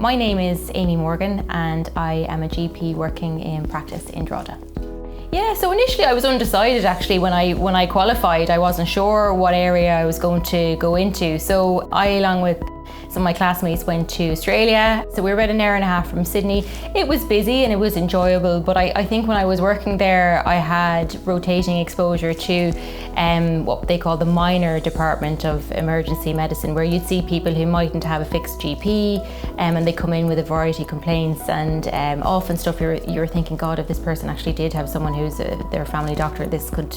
My name is Amy Morgan and I am a GP working in practice in Drogheda. Yeah, so initially I was undecided actually when I qualified. I wasn't sure what area I was going to go into. So I, along with some of my classmates, went to Australia. So we were about an hour and a half from Sydney. It was busy and it was enjoyable, but I think when I was working there, I had rotating exposure to what they call the minor department of emergency medicine, where you'd see people who mightn't have a fixed GP and they come in with a variety of complaints and often stuff you're thinking, God, if this person actually did have someone who's their family doctor, this could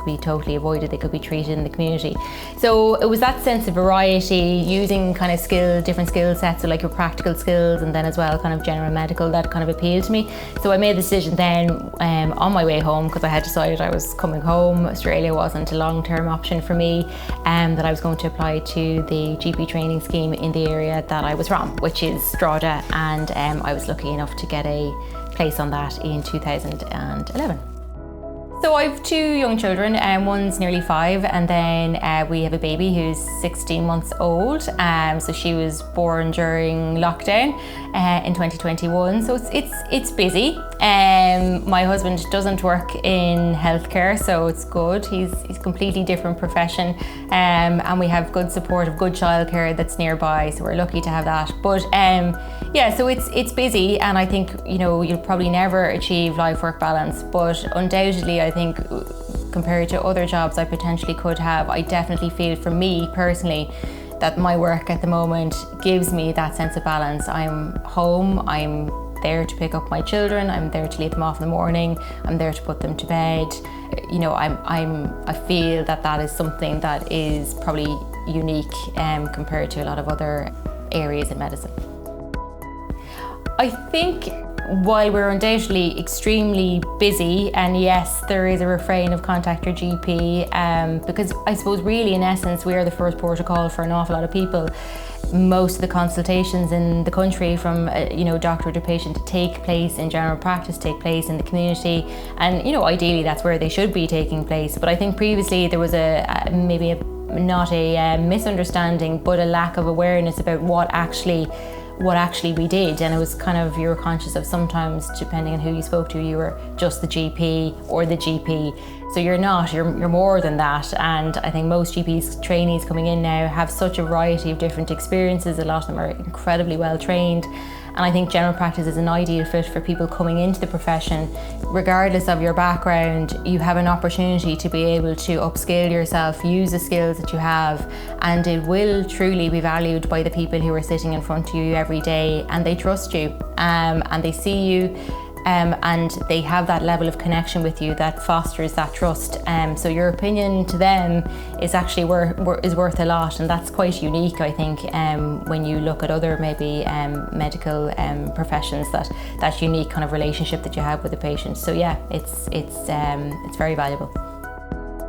be totally avoided, they could be treated in the community. So it was that sense of variety, using kind of different skill sets, so like your practical skills and then as well kind of general medical, that kind of appealed to me. So I made the decision then on my way home, because I had decided I was coming home. Australia wasn't a long-term option for me, that I was going to apply to the GP training scheme in the area that I was from, which is Drogheda, and I was lucky enough to get a place on that in 2011. So I have two young children, one's nearly 5, and then we have a baby who's 16 months old. So she was born during lockdown in 2021. So it's busy. My husband doesn't work in healthcare, so it's good. He's a completely different profession, and we have good support of good childcare that's nearby. So we're lucky to have that. But yeah, so it's busy, and I think you'll probably never achieve life-work balance, but undoubtedly I think compared to other jobs I potentially could have, I definitely feel for me personally that my work at the moment gives me that sense of balance. I'm home, I'm there to pick up my children, I'm there to leave them off in the morning, I'm there to put them to bed. I feel that is something that is probably unique compared to a lot of other areas in medicine. I think while we're undoubtedly extremely busy, and yes, there is a refrain of contact your GP, because I suppose really in essence we are the first port of call for an awful lot of people. Most of the consultations in the country from doctor to patient take place in general practice, take place in the community, and ideally that's where they should be taking place. But I think previously there was not a misunderstanding, but a lack of awareness about what actually we did, and it was kind of, you were conscious of sometimes, depending on who you spoke to, you were just the GP or the GP. So you're not, you're more than that. And I think most GPs trainees coming in now have such a variety of different experiences. A lot of them are incredibly well trained. And I think general practice is an ideal fit for people coming into the profession. Regardless of your background, you have an opportunity to be able to upskill yourself, use the skills that you have, and it will truly be valued by the people who are sitting in front of you every day, and they trust you, and they see you, and they have that level of connection with you that fosters that trust. So your opinion to them is actually worth a lot, and that's quite unique, I think, when you look at other maybe medical professions, that unique kind of relationship that you have with the patient. So yeah, it's very valuable.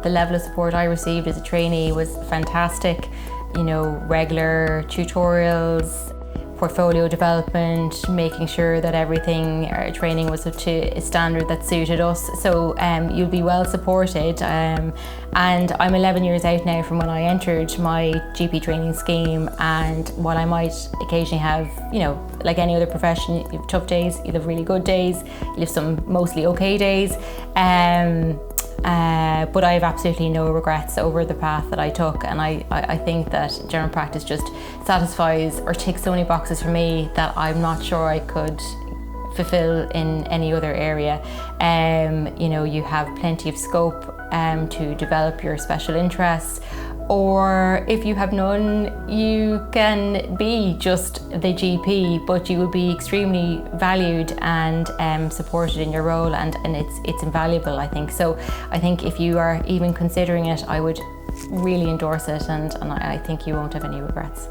The level of support I received as a trainee was fantastic. Regular tutorials, portfolio development, making sure that everything, our training was up to a standard that suited us. So you'll be well supported. And I'm 11 years out now from when I entered my GP training scheme, and while I might occasionally have, like any other profession, you have tough days, you'll have really good days, you'll have some mostly okay days. But I have absolutely no regrets over the path that I took, and I think that general practice just satisfies or ticks so many boxes for me that I'm not sure I could fulfill in any other area. You have plenty of scope to develop your special interests, or if you have none, you can be just the GP, but you will be extremely valued and supported in your role, and it's invaluable, I think. So I think if you are even considering it, I would really endorse it, and I think you won't have any regrets.